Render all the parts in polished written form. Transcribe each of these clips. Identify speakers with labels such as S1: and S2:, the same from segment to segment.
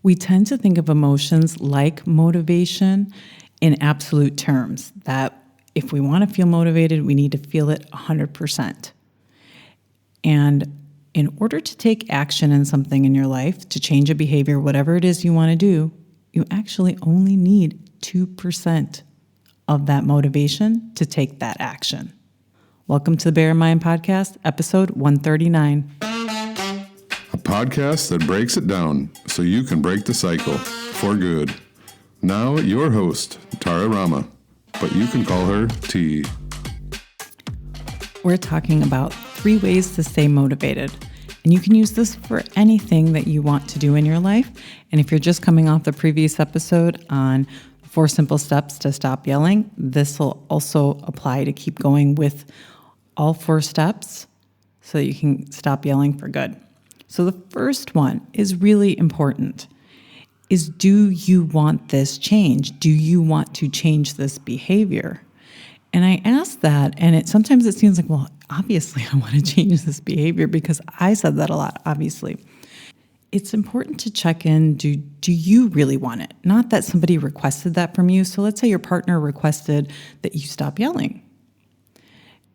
S1: We tend to think of emotions like motivation in absolute terms, that if we want to feel motivated, we need to feel it 100%. And in order to take action in something in your life, to change a behavior, whatever it is you want to do, you actually only need 2% of that motivation to take that action. Welcome to the Bear in Mind Podcast, episode 139.
S2: A podcast that breaks it down so you can break the cycle for good. Now, your host, Tara Rama, but you can call her T.
S1: We're talking about 3 ways to stay motivated. And you can use this for anything that you want to do in your life. And if you're just coming off the previous episode on 4 simple steps to stop yelling, this will also apply to keep going with all 4 steps so that you can stop yelling for good. So the first one is really important, is do you want this change? Do you want to change this behavior? And I ask that, and sometimes it seems like, well, obviously I want to change this behavior because I said that a lot, obviously. It's important to check in, do you really want it? Not that somebody requested that from you. So let's say your partner requested that you stop yelling.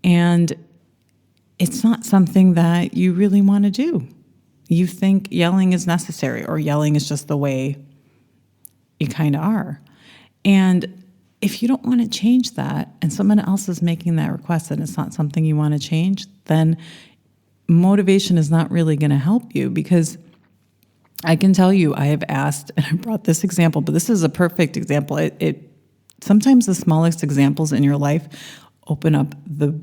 S1: And it's not something that you really want to do. You think yelling is necessary, or yelling is just the way you kind of are. And if you don't want to change that, and someone else is making that request and it's not something you want to change, then motivation is not really going to help you. Because I can tell you, I have asked, and I brought this example, but this is a perfect example. It sometimes the smallest examples in your life open up the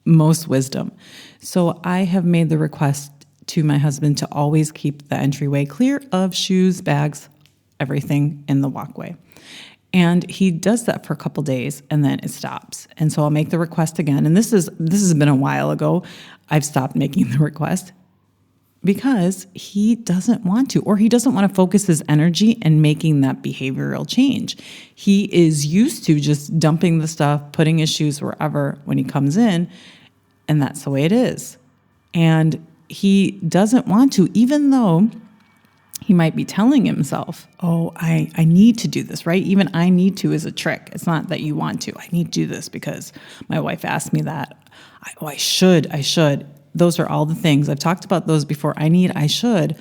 S1: most wisdom. So I have made the request to my husband to always keep the entryway clear of shoes, bags, everything in the walkway. And he does that for a couple days and then it stops. And so I'll make the request again. And this has been a while ago. I've stopped making the request because he doesn't want to, or he doesn't want to focus his energy in making that behavioral change. He is used to just dumping the stuff, putting his shoes wherever when he comes in, and that's the way it is. And he doesn't want to, even though he might be telling himself, oh, I need to do this, right? Even I need to is a trick. It's not that you want to. I need to do this because my wife asked me that. I should. Those are all the things. I've talked about those before. I should.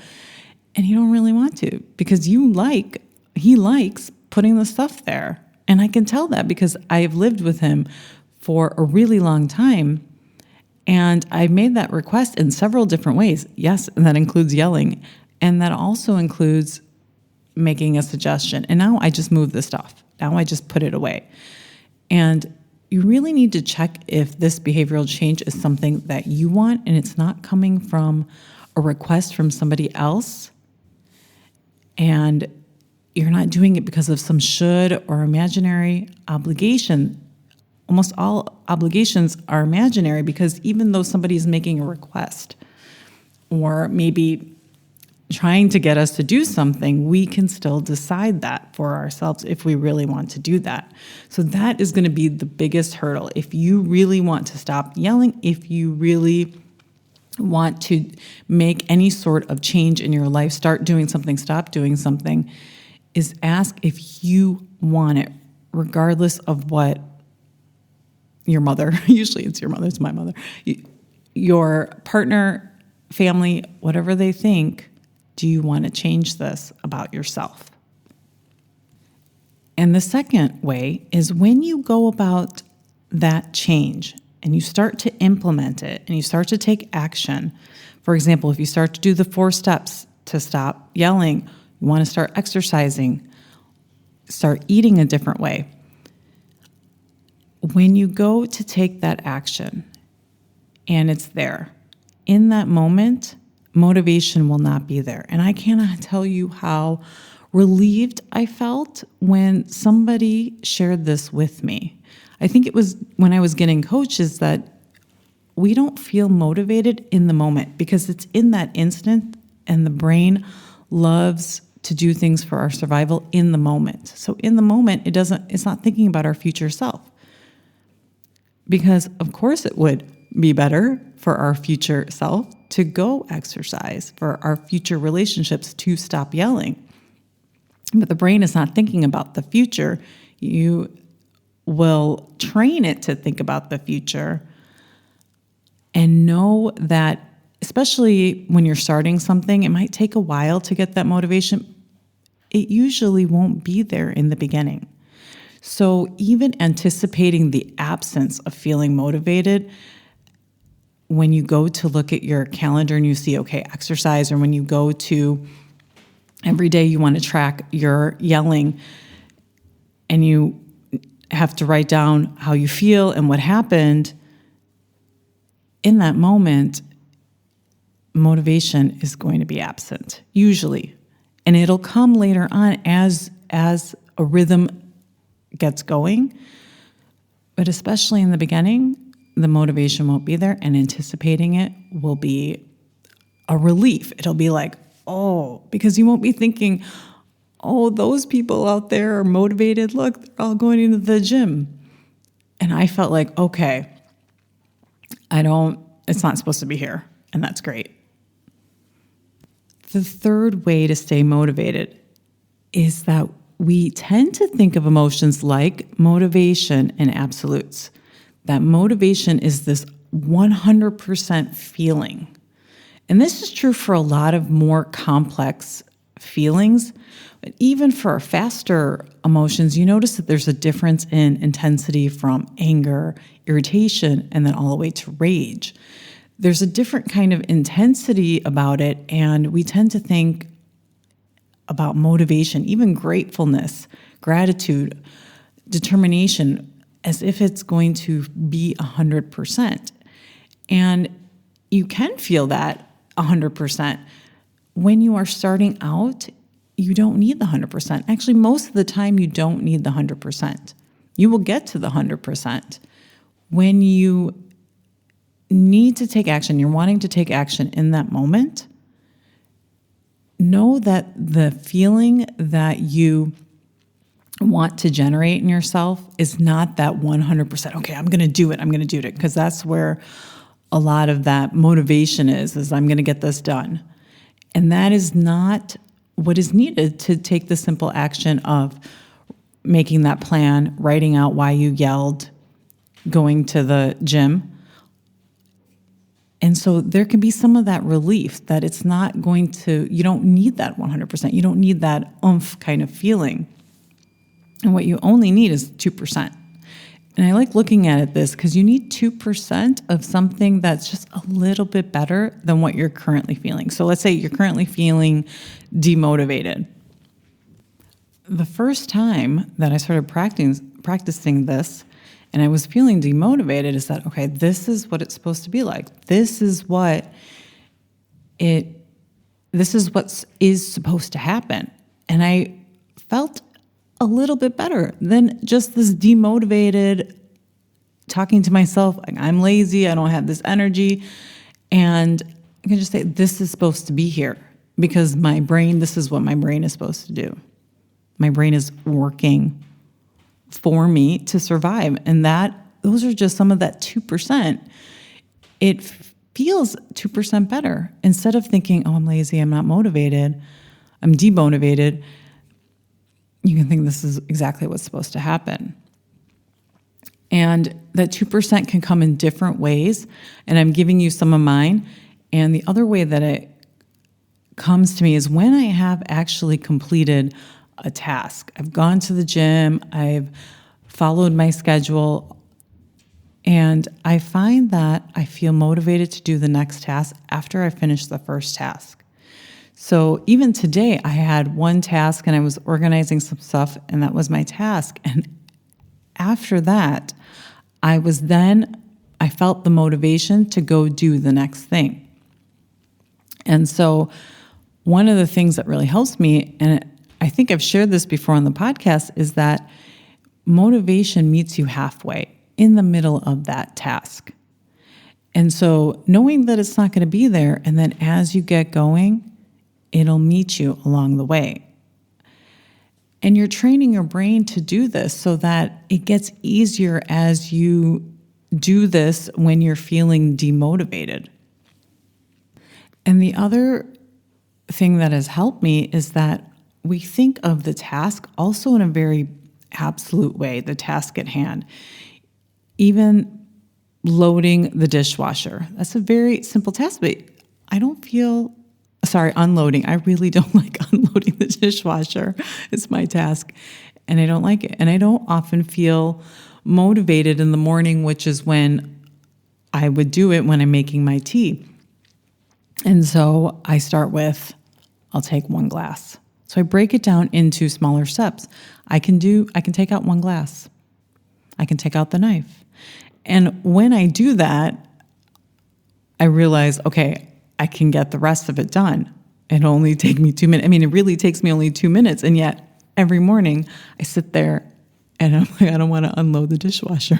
S1: And you don't really want to because he likes putting the stuff there. And I can tell that because I've lived with him for a really long time. And I made that request in several different ways. Yes, and that includes yelling. And that also includes making a suggestion. And now I just move the stuff. Now I just put it away. And you really need to check if this behavioral change is something that you want and it's not coming from a request from somebody else. And you're not doing it because of some should or imaginary obligation. Almost all obligations are imaginary because even though somebody is making a request or maybe trying to get us to do something, we can still decide that for ourselves if we really want to do that. So that is going to be the biggest hurdle. If you really want to stop yelling, if you really want to make any sort of change in your life, start doing something, stop doing something, is ask if you want it, regardless of what your mother, usually it's your mother, it's my mother, your partner, family, whatever they think, do you want to change this about yourself? And the second way is when you go about that change and you start to implement it and you start to take action. For example, if you start to do the 4 steps to stop yelling, you want to start exercising, start eating a different way. When you go to take that action and it's there, in that moment, motivation will not be there. And I cannot tell you how relieved I felt when somebody shared this with me. I think it was when I was getting coaches that we don't feel motivated in the moment because it's in that instant and the brain loves to do things for our survival in the moment. So in the moment, it's not thinking about our future self. Because of course it would be better for our future self to go exercise, for our future relationships to stop yelling. But the brain is not thinking about the future. You will train it to think about the future and know that, especially when you're starting something, it might take a while to get that motivation. It usually won't be there in the beginning. So even anticipating the absence of feeling motivated, when you go to look at your calendar and you see, okay, exercise, or when you go to every day you want to track your yelling and you have to write down how you feel and what happened, in that moment, motivation is going to be absent, usually. And it'll come later on as a rhythm gets going. But especially in the beginning, the motivation won't be there, and anticipating it will be a relief. It'll be like, oh, because you won't be thinking, oh, those people out there are motivated. Look, they're all going into the gym. And I felt like, okay, it's not supposed to be here. And that's great. The third way to stay motivated is that we tend to think of emotions like motivation in absolutes. That motivation is this 100% feeling. And this is true for a lot of more complex feelings. But even for faster emotions, you notice that there's a difference in intensity from anger, irritation, and then all the way to rage. There's a different kind of intensity about it, and we tend to think about motivation, even gratefulness, gratitude, determination, as if it's going to be 100%. And you can feel that 100%. When you are starting out, you don't need the 100%. Actually, most of the time, you don't need the 100%. You will get to the 100%. When you need to take action, you're wanting to take action in that moment, know that the feeling that you want to generate in yourself is not that 100%, okay, I'm going to do it, because that's where a lot of that motivation is I'm going to get this done. And that is not what is needed to take the simple action of making that plan, writing out why you yelled, going to the gym. And so there can be some of that relief that it's not going to, you don't need that 100%. You don't need that oomph kind of feeling. And what you only need is 2%. And I like looking at it because you need 2% of something that's just a little bit better than what you're currently feeling. So let's say you're currently feeling demotivated. The first time that I started practicing this and I was feeling demotivated is that, okay, this is what it's supposed to be like. This is what is supposed to happen. And I felt a little bit better than just this demotivated talking to myself, like, I'm lazy, I don't have this energy. And I can just say, this is supposed to be here because this is what my brain is supposed to do. My brain is working for me to survive. And those are just some of that 2%. It feels 2% better. Instead of thinking, oh, I'm lazy, I'm not motivated, I'm demotivated, you can think this is exactly what's supposed to happen. And that 2% can come in different ways. And I'm giving you some of mine. And the other way that it comes to me is when I have actually completed a task. I've gone to the gym, I've followed my schedule, and I find that I feel motivated to do the next task after I finish the first task. So even today, I had one task and I was organizing some stuff, and that was my task. And after that, I felt the motivation to go do the next thing. And so one of the things that really helps me, and I think I've shared this before on the podcast, is that motivation meets you halfway in the middle of that task. And so knowing that it's not going to be there, and then as you get going, it'll meet you along the way. And you're training your brain to do this so that it gets easier as you do this when you're feeling demotivated. And the other thing that has helped me is that we think of the task also in a very absolute way, the task at hand. Even loading the dishwasher. That's a very simple task, but unloading. I really don't like unloading the dishwasher. It's my task, and I don't like it. And I don't often feel motivated in the morning, which is when I would do it when I'm making my tea. And so I start with, I'll take 1 glass. So I break it down into smaller steps. I can take out 1 glass. I can take out the knife. And when I do that, I realize, okay, I can get the rest of it done. It'll only take me 2 minutes. I mean, it really takes me only 2 minutes. And yet every morning I sit there and I'm like, I don't want to unload the dishwasher.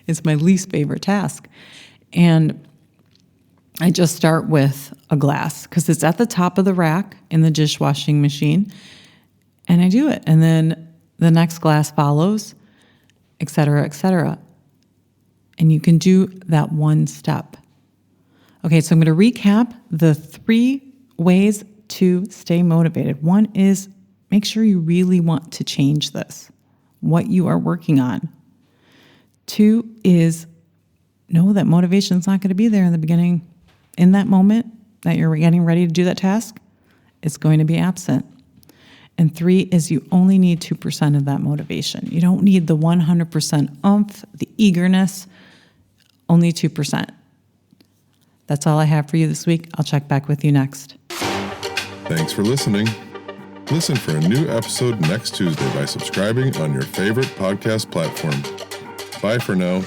S1: It's my least favorite task. And I just start with a glass because it's at the top of the rack in the dishwashing machine. And I do it. And then the next glass follows, et cetera, et cetera. And you can do that one step. Okay, so I'm going to recap the 3 ways to stay motivated. 1 is make sure you really want to change this, what you are working on. 2 is know that motivation is not going to be there in the beginning. In that moment that you're getting ready to do that task, it's going to be absent. And 3 is you only need 2% of that motivation. You don't need the 100% oomph, the eagerness, only 2%. That's all I have for you this week. I'll check back with you next.
S2: Thanks for listening. Listen for a new episode next Tuesday by subscribing on your favorite podcast platform. Bye for now.